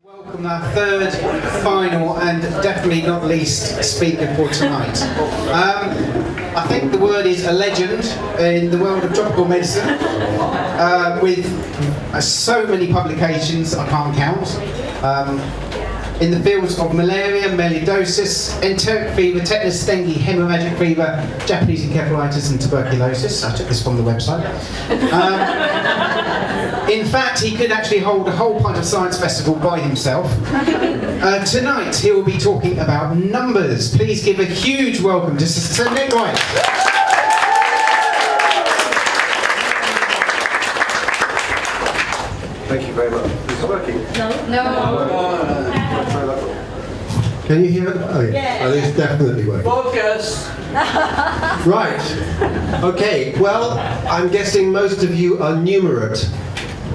Welcome our third, final and definitely not least speaker for tonight. I think the word is a legend in the world of tropical medicine with so many publications I can't count. In the fields of malaria, melioidosis, enteric fever, tetanus, dengue, hemorrhagic fever, Japanese encephalitis and tuberculosis. I took this from the website. In fact, he could actually hold a whole Pint of Science Festival by himself. Tonight, he will be talking about numbers. Please give a huge welcome to Sir Nick White. Thank you very much. Is it working? No. Can you hear it? Oh, yeah. Oh, it's definitely working. Focus! Right. Okay, well, I'm guessing most of you are numerate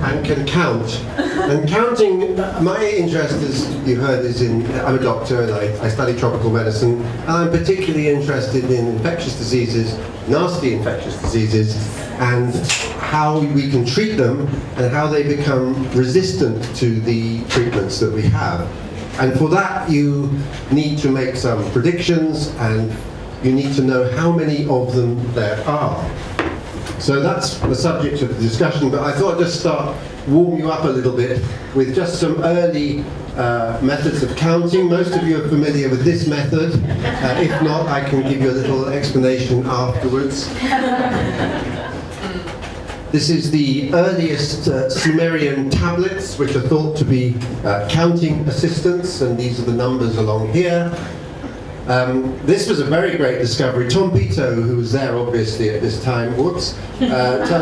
and can count. And counting, my interest, as you heard, is in, I'm a doctor and I study tropical medicine, and I'm particularly interested in infectious diseases, nasty infectious diseases, and how we can treat them and how they become resistant to the treatments that we have. And for that you need to make some predictions and you need to know how many of them there are. So that's the subject of the discussion, but I thought I'd just warm you up a little bit with just some early methods of counting. Most of you are familiar with this method. If not, I can give you a little explanation afterwards. This is the earliest Sumerian tablets, which are thought to be counting assistants, and these are the numbers along here. This was a very great discovery. Tom Pito, who was there obviously at this time, tells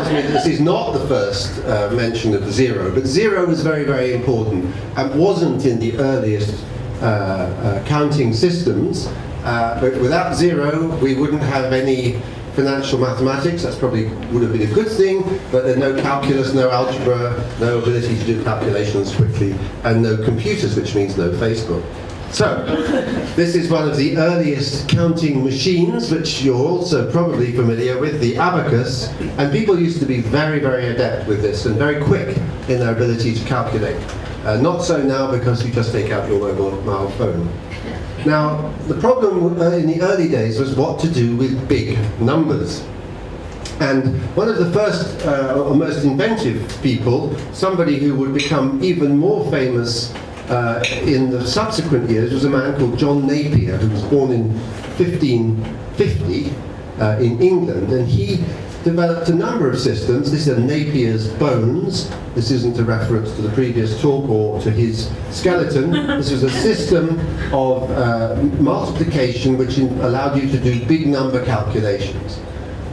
me that this is not the first mention of the zero, but zero was very, very important and wasn't in the earliest counting systems. But without zero, we wouldn't have any financial mathematics. That's probably would have been a good thing, but there's no calculus, no algebra, no ability to do calculations quickly, and no computers, which means no Facebook. So, this is one of the earliest counting machines, which you're also probably familiar with, the Abacus, and people used to be very, very adept with this and very quick in their ability to calculate. Not so now, because you just take out your mobile phone. Now, the problem in the early days was what to do with big numbers. And one of the first or most inventive people, somebody who would become even more famous in the subsequent years, was a man called John Napier, who was born in 1550 in England, and he developed a number of systems. This is Napier's bones. This isn't a reference to the previous talk or to his skeleton. This was a system of multiplication which allowed you to do big number calculations.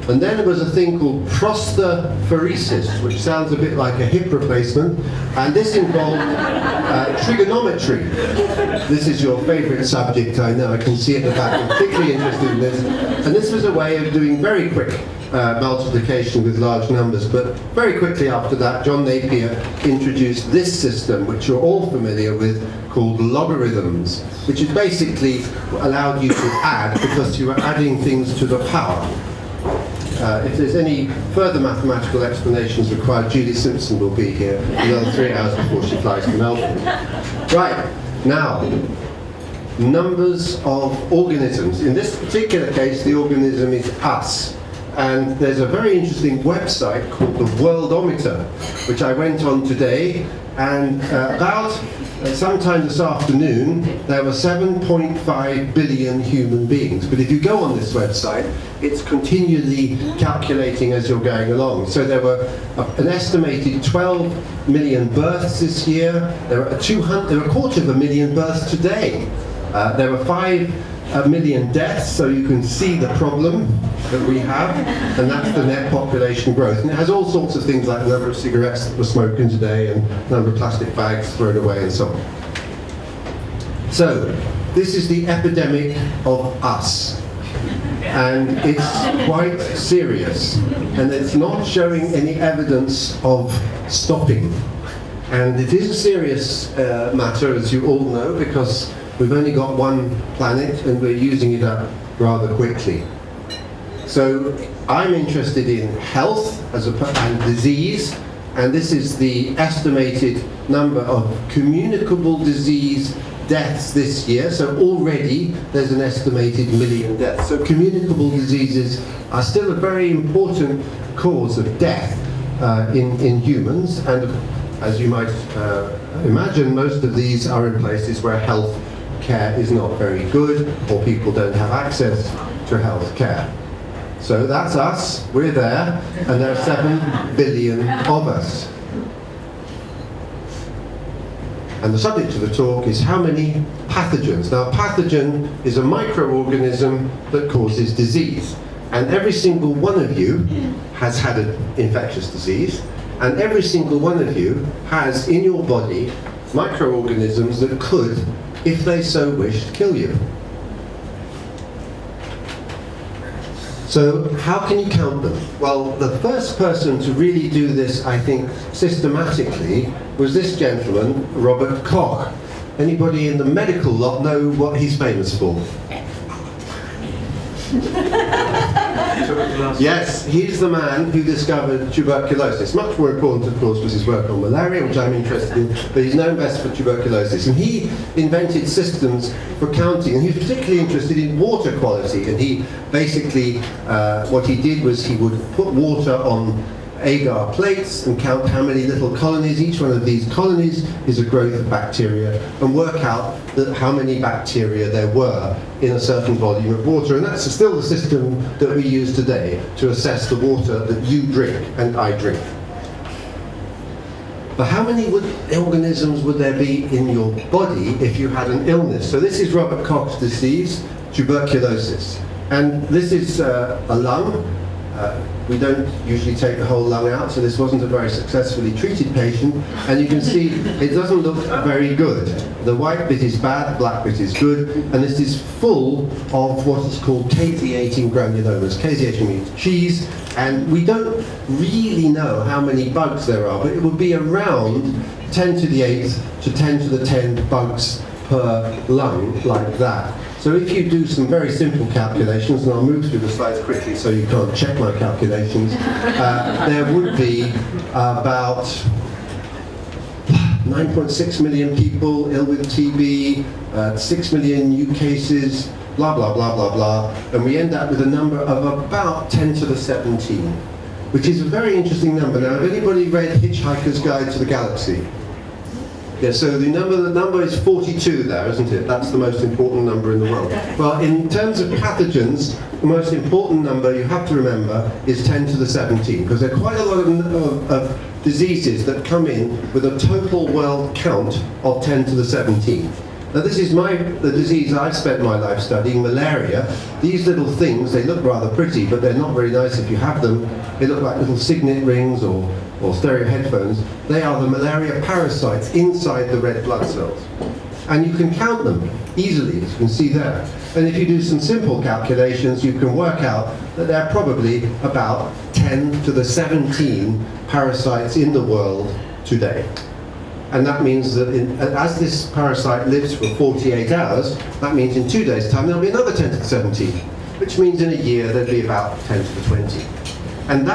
And then there was a thing called prostapheresis, which sounds a bit like a hip replacement, and this involved trigonometry. This is your favourite subject, I know, I can see at the back, you're particularly interested in this. And this was a way of doing very quick multiplication with large numbers, but very quickly after that, John Napier introduced this system, which you're all familiar with, called logarithms, which is basically allowed you to add because you were adding things to the power. If there's any further mathematical explanations required, Julie Simpson will be here another 3 hours before she flies to Melbourne. Right, now, numbers of organisms. In this particular case, the organism is us. And there's a very interesting website called the Worldometer, which I went on today, and sometime this afternoon, there were 7.5 billion human beings. But if you go on this website, it's continually calculating as you're going along. So there were an estimated 12 million births this year. There were a 250,000 births today. There were 5 million deaths, so you can see the problem that we have, and that's the net population growth. And it has all sorts of things like the number of cigarettes that were smoking today and the number of plastic bags thrown away and so on. So, this is the epidemic of us. And it's quite serious. And it's not showing any evidence of stopping. And it is a serious matter, as you all know, because we've only got one planet and we're using it up rather quickly. So I'm interested in health and disease and this is the estimated number of communicable disease deaths this year. So already there's an estimated 1 million deaths. So communicable diseases are still a very important cause of death in humans, and as you might imagine, most of these are in places where health care is not very good, or people don't have access to health care. So that's us, we're there, and there are 7 billion of us. And the subject of the talk is how many pathogens. Now, a pathogen is a microorganism that causes disease. And every single one of you has had an infectious disease, and every single one of you has in your body microorganisms that could, if they so wished, kill you. So how can you count them? Well, the first person to really do this, I think, systematically, was this gentleman, Robert Koch. Anybody in the medical lot know what he's famous for? Yes, he's the man who discovered tuberculosis. Much more important, of course, was his work on malaria, which I'm interested in, but he's known best for tuberculosis. And he invented systems for counting, and he was particularly interested in water quality. And he basically, what he did was he would put water on agar plates and count how many little colonies. Each one of these colonies is a growth of bacteria, and work out how many bacteria there were in a certain volume of water. And that's still the system that we use today to assess the water that you drink and I drink. But how many organisms would there be in your body if you had an illness? So this is Robert Koch's disease, tuberculosis. And this is a lung. We don't usually take the whole lung out, so this wasn't a very successfully treated patient. And you can see it doesn't look very good. The white bit is bad, the black bit is good, and this is full of what is called caseating granulomas. Caseating means cheese, and we don't really know how many bugs there are, but it would be around 10 to the 8th to 10 to the 10 bugs per lung, like that. So if you do some very simple calculations, and I'll move through the slides quickly so you can't check my calculations, there would be about 9.6 million people ill with TB, 6 million new cases, blah, blah, blah, blah, blah, and we end up with a number of about 10 to the 17, which is a very interesting number. Now, have anybody read Hitchhiker's Guide to the Galaxy? Yeah, so the number is 42 there, isn't it? That's the most important number in the world. Well, in terms of pathogens, the most important number you have to remember is 10 to the 17, because there are quite a lot of diseases that come in with a total world count of 10 to the 17. Now this is the disease I've spent my life studying, malaria. These little things, they look rather pretty, but they're not very nice if you have them. They look like little signet rings or stereo headphones. They are the malaria parasites inside the red blood cells. And you can count them easily, as you can see there. And if you do some simple calculations, you can work out that there are probably about 10 to the 17 parasites in the world today. And that means that as this parasite lives for 48 hours, that means in 2 days' time there'll be another 10 to the 17, which means in a year there'll be about 10 to the 20. And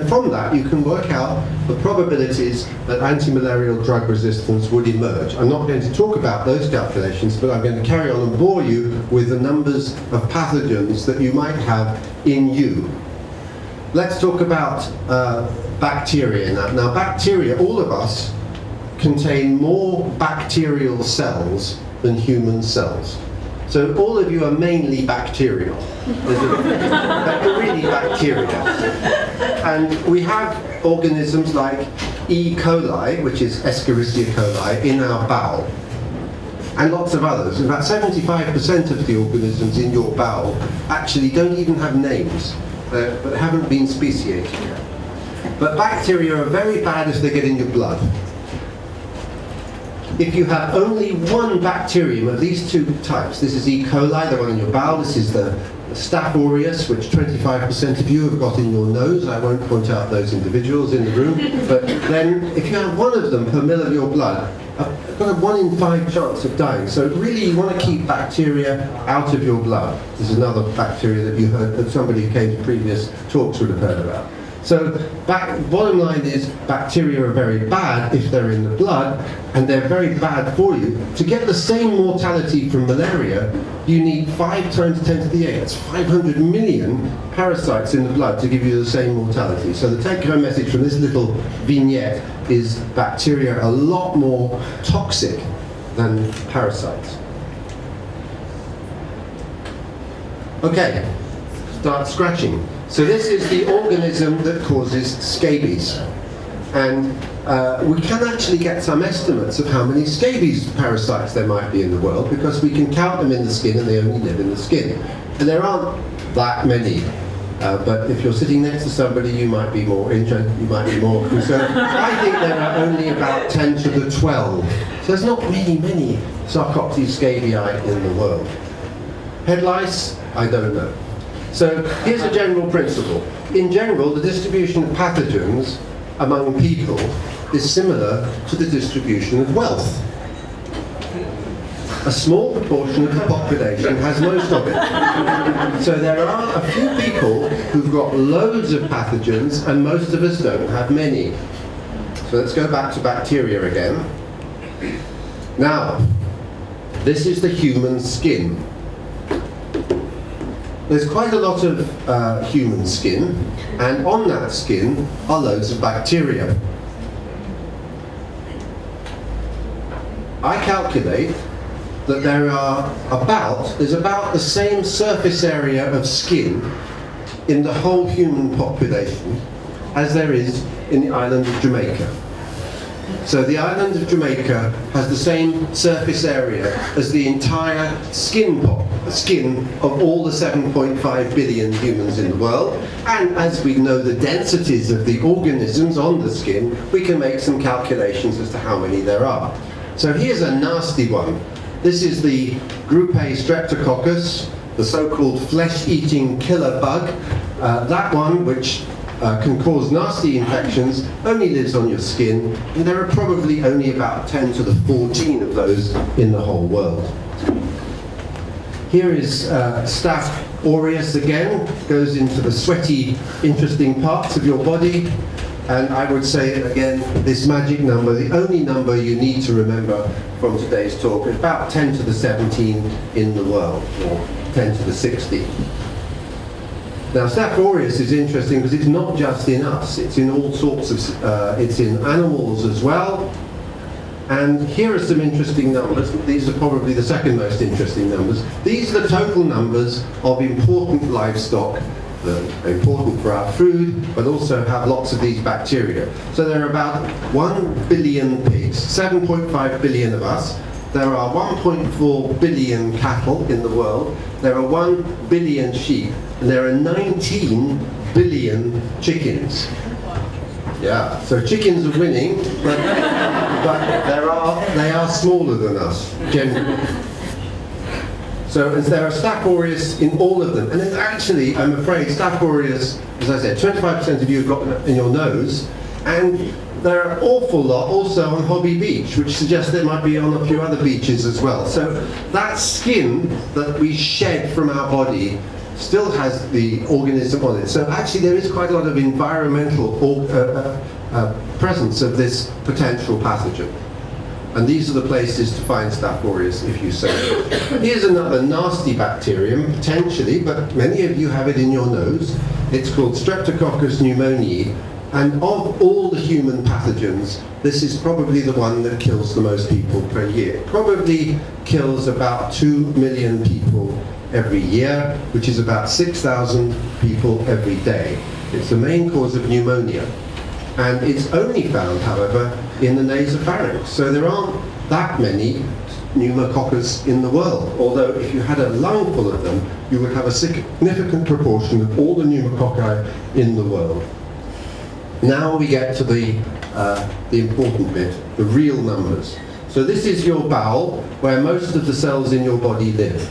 from that you can work out the probabilities that anti-malarial drug resistance would emerge. I'm not going to talk about those calculations, but I'm going to carry on and bore you with the numbers of pathogens that you might have in you. Let's talk about bacteria now. Now bacteria, all of us, contain more bacterial cells than human cells. So all of you are mainly bacterial. They're really bacteria. And we have organisms like E. coli, which is Escherichia coli, in our bowel. And lots of others. In fact, 75% of the organisms in your bowel actually don't even have names, but haven't been speciated yet. But bacteria are very bad if they get in your blood. If you have only one bacterium of these two types, this is E. coli, the one in your bowel, this is the Staph aureus, which 25% of you have got in your nose. I won't point out those individuals in the room, but then if you have one of them per mil of your blood, you've got a 1 in 5 chance of dying. So really you want to keep bacteria out of your blood. This is another bacteria that you heard, that somebody who came to previous talks would have heard about. So bottom line is bacteria are very bad if they're in the blood, and they're very bad for you. To get the same mortality from malaria, you need 5 times 10 to the 8. That's 500 million parasites in the blood to give you the same mortality. So the take-home message from this little vignette is bacteria are a lot more toxic than parasites. Okay, start scratching. So this is the organism that causes scabies. And we can actually get some estimates of how many scabies parasites there might be in the world, because we can count them in the skin and they only live in the skin. And there aren't that many. But if you're sitting next to somebody, you might be more interested, you might be more concerned. I think there are only about 10 to the 12. So there's not many Sarcoptes scabiei in the world. Head lice? I don't know. So here's a general principle. In general, the distribution of pathogens among people is similar to the distribution of wealth. A small proportion of the population has most of it. So there are a few people who've got loads of pathogens, and most of us don't have many. So let's go back to bacteria again. Now, this is the human skin. There's quite a lot of human skin, and on that skin are loads of bacteria. I calculate that there's about the same surface area of skin in the whole human population as there is in the island of Jamaica. So the island of Jamaica has the same surface area as the entire skin of all the 7.5 billion humans in the world. And as we know the densities of the organisms on the skin, we can make some calculations as to how many there are. So here's a nasty one. This is the group A Streptococcus, the so-called flesh-eating killer bug. That one, which can cause nasty infections, only lives on your skin, and there are probably only about 10 to the 14 of those in the whole world. Here is Staph aureus again, goes into the sweaty, interesting parts of your body, and I would say again, this magic number, the only number you need to remember from today's talk, is about 10 to the 17 in the world, or 10 to the 60. Now, Staph aureus is interesting because it's not just in us, it's in all sorts of, it's in animals as well. And here are some interesting numbers. These are probably the second most interesting numbers. These are the total numbers of important livestock that are important for our food, but also have lots of these bacteria. So there are about 1 billion pigs, 7.5 billion of us. There are 1.4 billion cattle in the world. There are 1 billion sheep. And there are 19 billion chickens. Yeah, so chickens are winning, but they are smaller than us, generally. So there are Staph aureus in all of them. And it's actually, I'm afraid, Staph aureus, as I said, 25% of you have got it in your nose, and there are an awful lot also on Hobby Beach, which suggests there might be on a few other beaches as well. So that skin that we shed from our body still has the organism on it. So actually there is quite a lot of environmental presence of this potential pathogen. And these are the places to find Staph aureus if you so. Here's another nasty bacterium, potentially, but many of you have it in your nose. It's called Streptococcus pneumoniae. And of all the human pathogens, this is probably the one that kills the most people per year. It probably kills about 2 million people every year, which is about 6,000 people every day. It's the main cause of pneumonia. And it's only found, however, in the nasopharynx. So there aren't that many pneumococcus in the world. Although if you had a lung full of them, you would have a significant proportion of all the pneumococci in the world. Now we get to the important bit, the real numbers. So this is your bowel, where most of the cells in your body live.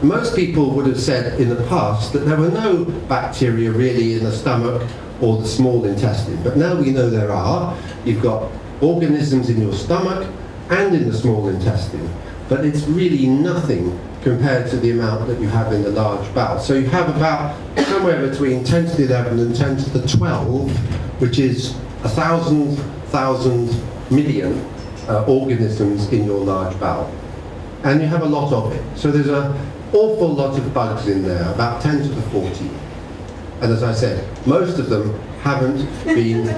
Most people would have said in the past that there were no bacteria really in the stomach or the small intestine, but now we know there are. You've got organisms in your stomach and in the small intestine, but it's really nothing compared to the amount that you have in the large bowel. So you have about somewhere between 10 to the 11 and 10 to the 12, which is 1,000 million organisms in your large bowel. And you have a lot of it. So there's an awful lot of bugs in there, about 10 to the 40. And as I said, most of them haven't been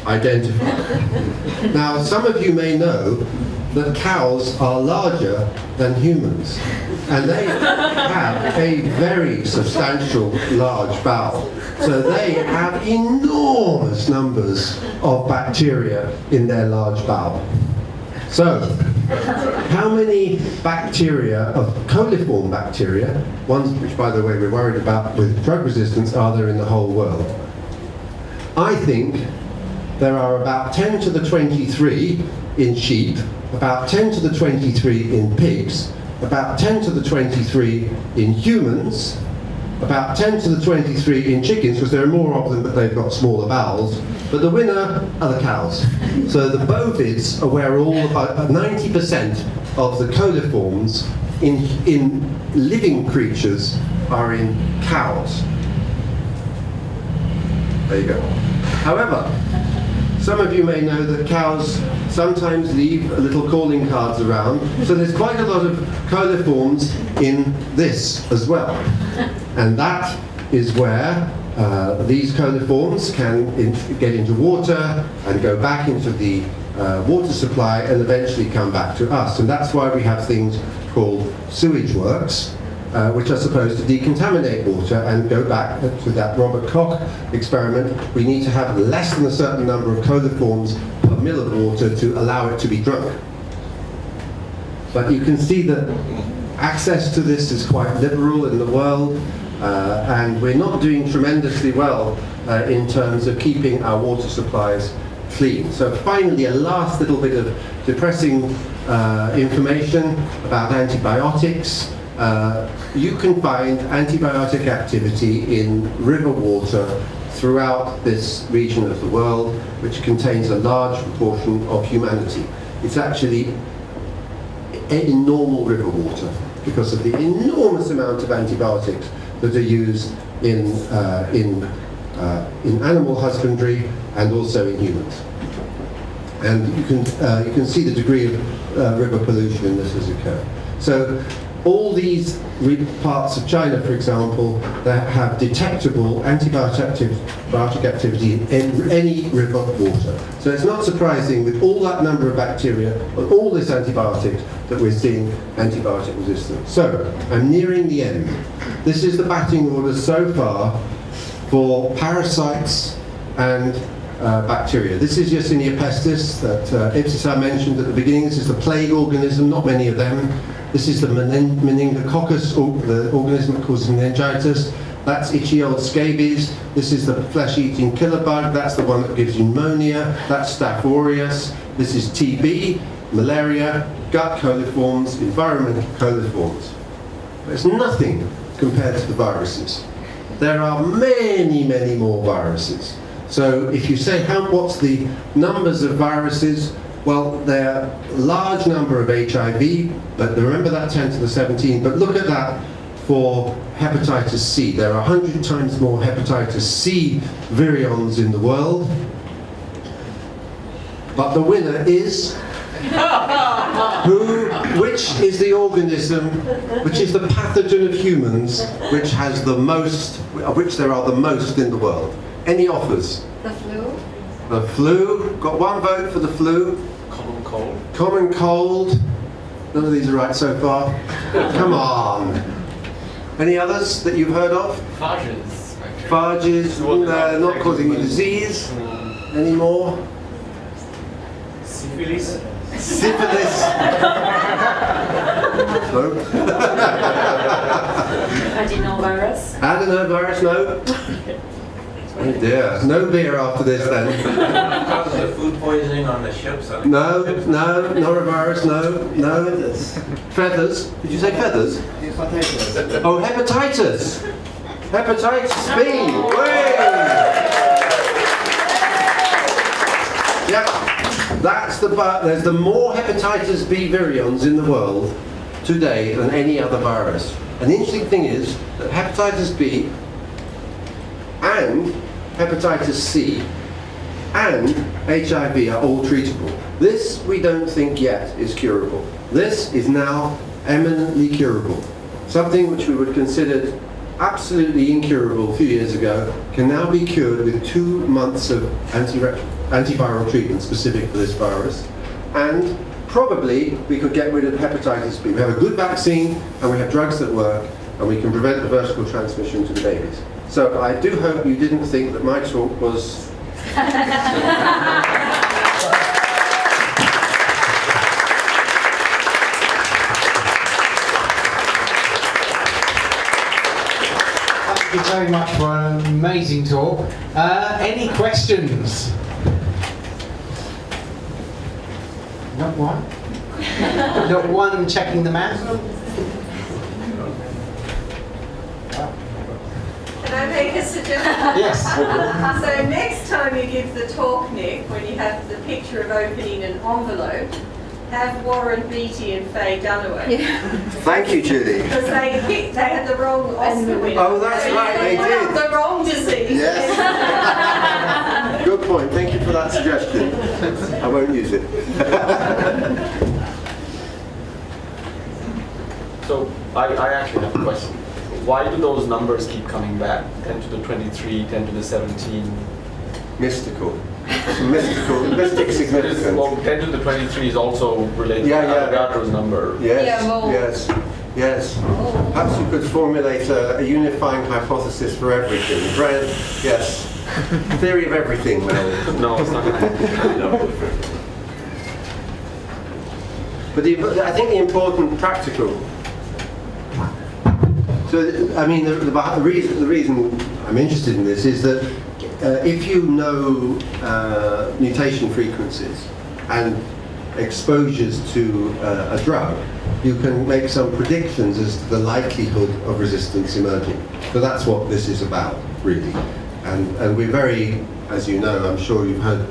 identified. Now, some of you may know that cows are larger than humans, and they have a very substantial large bowel. So they have enormous numbers of bacteria in their large bowel. So, how many bacteria, of coliform bacteria, ones which by the way we're worried about with drug resistance, are there in the whole world? I think there are about 10 to the 23 in sheep, about 10 to the 23 in pigs, about 10 to the 23 in humans, about 10 to the 23 in chickens, because there are more of them but they've got smaller bowels, but the winner are the cows. So the bovids are where all, about 90% of the coliforms in living creatures are in cows. There you go. However, some of you may know that cows sometimes leave little calling cards around, so there's quite a lot of coliforms in this as well. And that is where these coliforms can get into water and go back into the water supply and eventually come back to us. And that's why we have things called sewage works, which are supposed to decontaminate water and go back to that Robert Koch experiment. We need to have less than a certain number of coliforms per mil of water to allow it to be drunk. But you can see that access to this is quite liberal in the world, and we're not doing tremendously well in terms of keeping our water supplies clean. So finally, a last little bit of depressing information about antibiotics. You can find antibiotic activity in river water throughout this region of the world, which contains a large proportion of humanity. It's actually in normal river water because of the enormous amount of antibiotics that are used in animal husbandry and also in humans. And you can see the degree of river pollution in this has occurred. So all these parts of China, for example, that have detectable antibiotic activity in any river water. So it's not surprising with all that number of bacteria and all this antibiotics that we're seeing antibiotic resistance. So I'm nearing the end. This is the batting order so far for parasites and bacteria. This is Yersinia pestis that Ipsisar mentioned at the beginning. This is the plague organism, not many of them. This is the meningococcus, the organism that causes meningitis. That's itchy old scabies. This is the flesh-eating killer bug. That's the one that gives you pneumonia. That's Staph aureus. This is TB, malaria, gut coliforms, environmental coliforms. There's nothing compared to the viruses. There are many, many more viruses. So if you say, what's the numbers of viruses? Well, there are a large number of HIV, but remember that 10 to the 17, but look at that for hepatitis C. There are 100 times more hepatitis C virions in the world, but the winner is which is the organism, which is the pathogen of humans, which has the most, of which there are the most in the world. Any offers? The flu? The flu. Got one vote for the flu. Common cold. Common cold. None of these are right so far. Come on. Any others that you've heard of? Phages. Phages, not causing you disease. Any more? Syphilis. Syphilis. No. Adenovirus? Adenovirus, no. Oh dear. No beer after this then. Causes of food poisoning on the ships. No, norovirus, no. Feathers. Did you say feathers? Hepatitis. Oh, hepatitis. Hepatitis B. Way. Yep. That's there's the more hepatitis B virions in the world today than any other virus. And the interesting thing is that hepatitis B and hepatitis C and HIV are all treatable. This we don't think yet is curable. This is now eminently curable. Something which we would consider absolutely incurable a few years ago can now be cured with 2 months of antiviral treatment specific for this virus. And probably we could get rid of hepatitis B. We have a good vaccine and we have drugs that work and we can prevent the vertical transmission to the babies. So I do hope you didn't think that my talk was Thank you very much for an amazing talk. Any questions? Not one? Not one checking the math? Can I make a suggestion? Yes. So next time you give the talk, Nick, when you have the picture of opening an envelope, have Warren Beatty and Faye Dunaway. Thank you, Judy. Because they had the wrong Oscar winner. Oh, that's right, they did. The wrong disease. Yes. Good point. Thank you for that suggestion. I won't use it. So I actually have a question. Why do those numbers keep coming back? 10 to the 23, 10 to the 17? Mystical. Mystic significance. Well, 10 to the 23 is also related Yeah, to yeah. Avogadro's number. Yes, Yeah, well- yes. Perhaps you could formulate a unifying hypothesis for everything. Yes. Theory of everything, Mel. No, it's not going to happen. But I think the important practical. So, I mean, the reason I'm interested in this is that if you know mutation frequencies and exposures to a drug, you can make some predictions as to the likelihood of resistance emerging. So that's what this is about, really. And we're very, as you know, I'm sure you've heard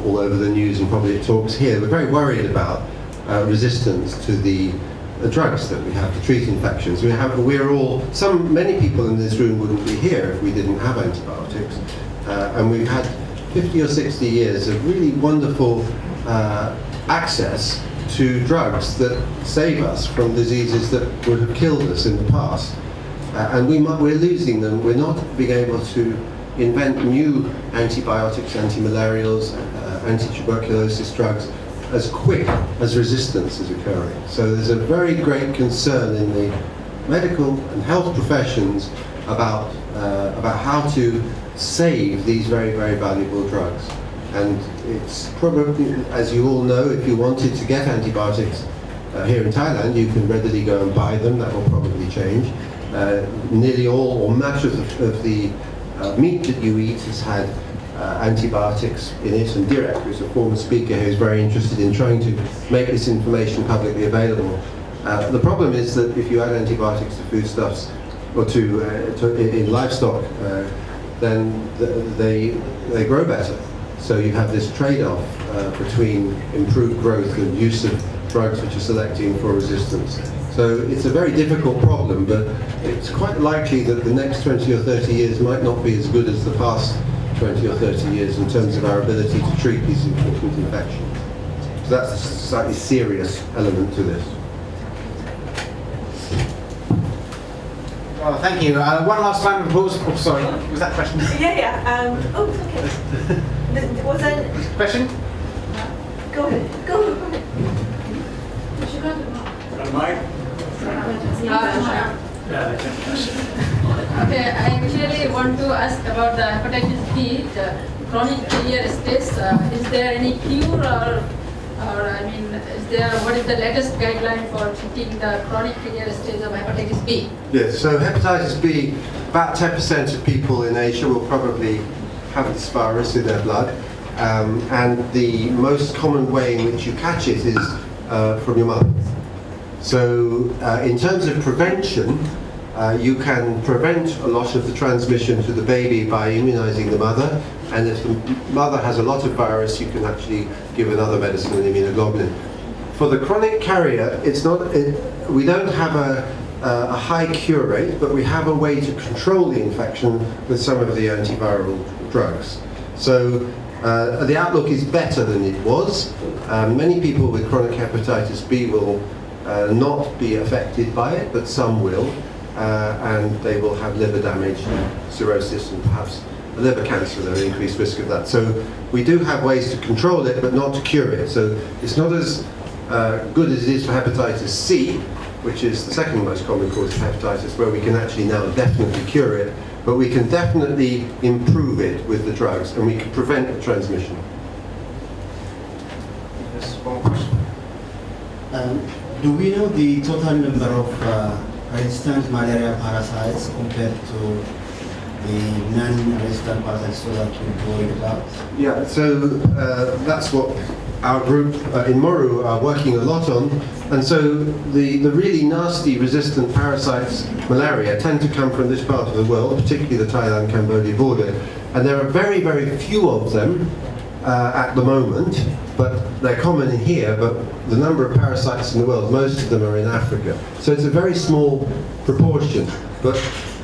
all over the news and probably at talks here, we're very worried about resistance to the drugs that we have to treat infections. Many people in this room wouldn't be here if we didn't have antibiotics. And we've had 50 or 60 years of really wonderful access to drugs that save us from diseases that would have killed us in the past. And we're losing them. We're not being able to invent new antibiotics, anti-malarials, anti-tuberculosis drugs as quick as resistance is occurring. So there's a very great concern in the medical and health professions about how to save these very, very valuable drugs. And it's probably, as you all know, if you wanted to get antibiotics here in Thailand, you can readily go and buy them. That will probably change. Nearly all or much of the meat that you eat has had antibiotics in it, and Direk, who's a former speaker who is very interested in trying to make this information publicly available. The problem is that if you add antibiotics to foodstuffs or in livestock, then they grow better. So you have this trade-off between improved growth and use of drugs which are selecting for resistance. So it's a very difficult problem, but it's quite likely that the next 20 or 30 years might not be as good as the past 20 or 30 years in terms of our ability to treat these important infections. So that's a slightly serious element to this. Well, thank you. One last round of applause. Oh, sorry. Was that a question? Yeah. Okay. Was that Question? Go ahead. Go ahead. Okay, I actually want to ask about the hepatitis B, the chronic clear stage. Is there any cure what is the latest guideline for treating the chronic clear stage of hepatitis B? Yes, so hepatitis B, about 10% of people in Asia will probably have this virus in their blood. And the most common way in which you catch it is from your mother. So in terms of prevention, you can prevent a lot of the transmission to the baby by immunizing the mother, and if the mother has a lot of virus, you can actually give another medicine, an immunoglobulin. For the chronic carrier, it's not we don't have a high cure rate, but we have a way to control the infection with some of the antiviral drugs. So the outlook is better than it was. Many people with chronic hepatitis B will not be affected by it, but some will, and they will have liver damage, cirrhosis, and perhaps a liver cancer. There's an increased risk of that. So we do have ways to control it, but not to cure it. So it's not as good as it is for hepatitis C, which is the second most common cause of hepatitis, where we can actually now definitely cure it, but we can definitely improve it with the drugs, and we can prevent the transmission. Just one question. Do we know the total number of resistant malaria parasites compared to the non-resistant parasites so that we're worried about? Yeah, so that's what our group in Moru are working a lot on. And so the really nasty resistant parasites, malaria, tend to come from this part of the world, particularly the Thailand-Cambodia border. And there are very, very few of them at the moment, but they're common in here, but the number of parasites in the world, most of them are in Africa. So it's a very small proportion, but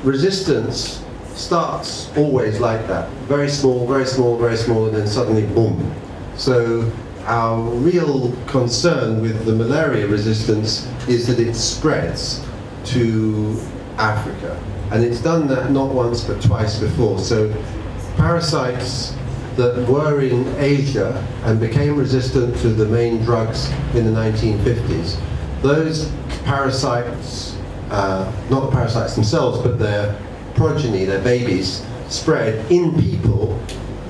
resistance starts always like that. Very small, very small, very small, and then suddenly boom. So our real concern with the malaria resistance is that it spreads to Africa. And it's done that not once but twice before. So parasites that were in Asia and became resistant to the main drugs in the 1950s, those parasites, not the parasites themselves, but their progeny, their babies, spread in people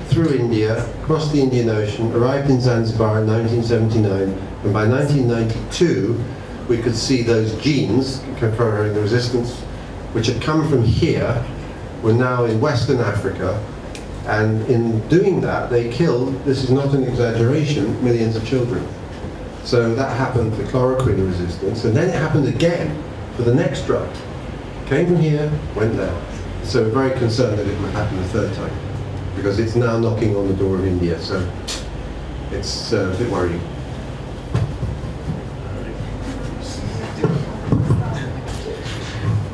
through India, across the Indian Ocean, arrived in Zanzibar in 1979, and by 1992 we could see those genes conferring the resistance, which had come from here, were now in Western Africa, and in doing that they killed, this is not an exaggeration, millions of children. So that happened for chloroquine resistance, and then it happened again for the next drug. Came from here, went there. So we're very concerned that it would happen a third time, because it's now knocking on the door of India, so it's a bit worrying.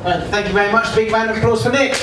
Right, thank you very much. Big round of applause for Nick.